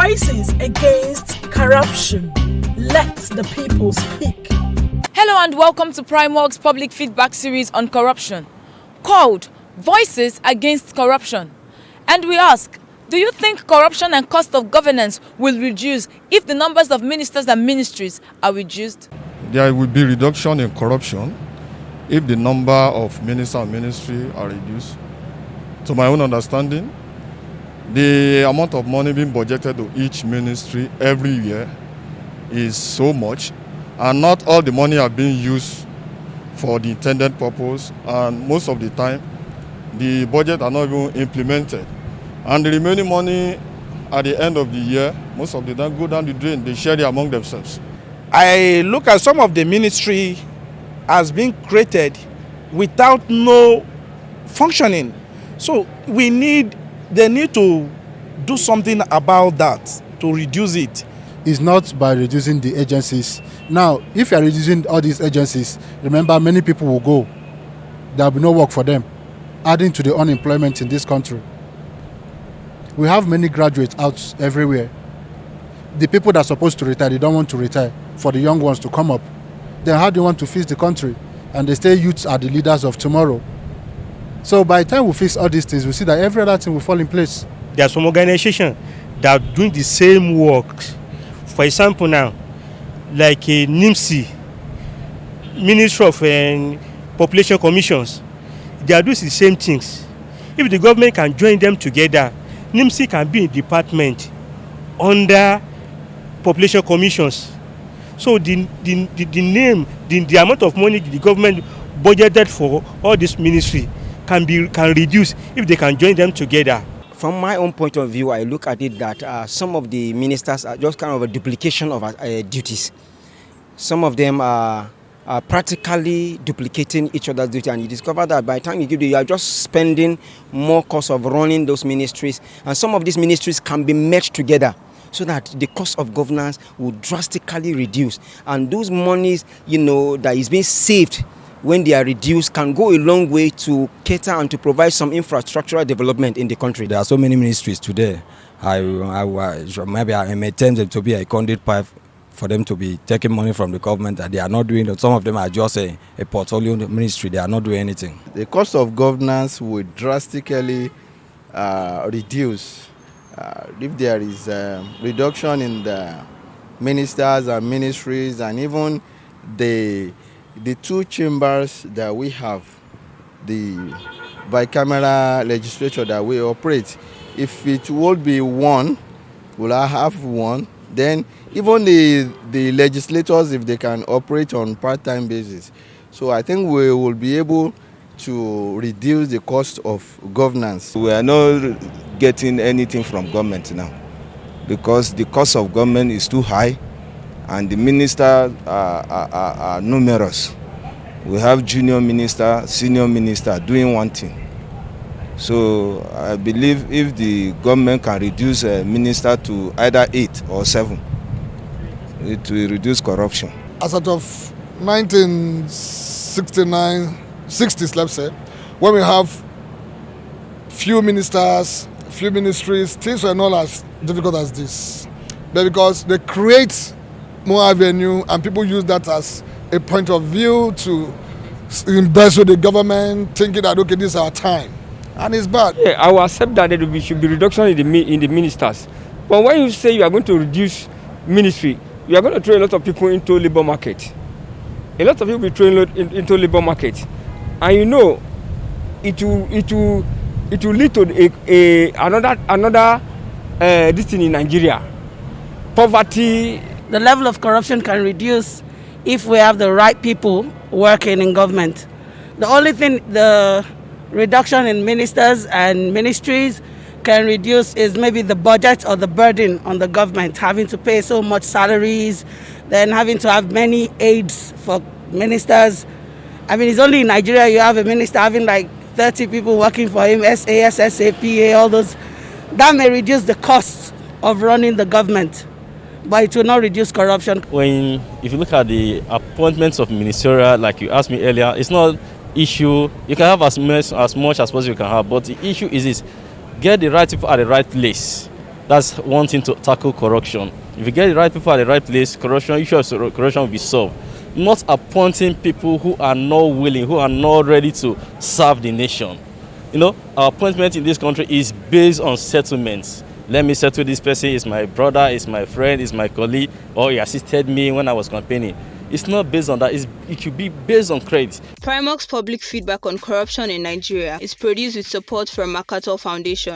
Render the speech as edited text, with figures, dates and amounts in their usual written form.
Voices against corruption. Let the people speak. Hello and welcome to Primeworks' public feedback series on corruption, called Voices Against Corruption. And we ask, do you think corruption and cost of governance will reduce if the numbers of ministers and ministries are reduced? There will be reduction in corruption if the number of ministers and ministry are reduced. To my own understanding, the amount of money being budgeted to each ministry every year is so much, and not all the money are being used for the intended purpose, and most of the time the budget are not even implemented, and the remaining money at the end of the year most of the time go down the drain. They share it among themselves. I look at some of the ministry as being created without no functioning, so they need to do something about that to reduce it. It's not by reducing the agencies. Now, if you are reducing all these agencies, remember many people will go. There will be no work for them, adding to the unemployment in this country. We have many graduates out everywhere. The people that are supposed to retire, they don't want to retire for the young ones to come up. Then how do you want to fix the country? And they say youths are the leaders of tomorrow. So by the time we fix all these things, we see that every other thing will fall in place. There are some organizations that are doing the same work. For example now, like NIMSI, Ministry of Population Commissions, they are doing the same things. If the government can join them together, NIMSI can be a department under Population Commissions. So the amount of money the government budgeted for all this ministry can reduce if they can join them together. From my own point of view, I look at it that some of the ministers are just kind of a duplication of duties. Some of them are practically duplicating each other's duty, and you discover that by the time you are just spending more cost of running those ministries, and some of these ministries can be merged together so that the cost of governance will drastically reduce, and those monies that is being saved when they are reduced can go a long way to cater and to provide some infrastructural development in the country. There are so many ministries today. Maybe I may tend them to be a conduit pipe for them to be taking money from the government, and they are not doing it. Some of them are just a portfolio ministry. They are not doing anything. The cost of governance will drastically reduce if there is a reduction in the ministers and ministries, and even the two chambers that we have, the bicameral legislature that we operate. If it would be one, will I have one? Then even the legislators, if they can operate on part-time basis. So I think we will be able to reduce the cost of governance. We are not getting anything from government now because the cost of government is too high, and the ministers are numerous. We have junior minister, senior minister doing one thing. So I believe if the government can reduce a minister to either 8 or 7, it will reduce corruption. As out of 1969, 60s, let's say, when we have few ministers, few ministries, things were not as difficult as this. But because they create more avenue, and people use that as a point of view to embezzle the government, thinking that, okay, this is our time. And it's bad. Yeah, I will accept that there should be reduction in the ministers. But when you say you are going to reduce ministry, you are going to throw a lot of people into labor market. A lot of people will be thrown into labor market. And it will lead to another this thing in Nigeria. Poverty. The level of corruption can reduce if we have the right people working in government. The only thing the reduction in ministers and ministries can reduce is maybe the budget or the burden on the government, having to pay so much salaries, then having to have many aides for ministers. I mean, it's only in Nigeria you have a minister having like 30 people working for him, SAS, SAPA, all those. That may reduce the cost of running the government, but it will not reduce corruption. If you look at the appointments of ministerial, like you asked me earlier, it's not issue. You can have as much as possible you can have, but the issue is this: get the right people at the right place. That's one thing to tackle corruption. If you get the right people at the right place, issue of corruption will be solved. Not appointing people who are not willing, who are not ready to serve the nation. You know, our appointment in this country is based on settlements. Let me settle this person, is my brother, is my friend, is my colleague, or he assisted me when I was campaigning. It's not based on that. It should be based on credit. Primark's public feedback on corruption in Nigeria is produced with support from MacArthur Foundation.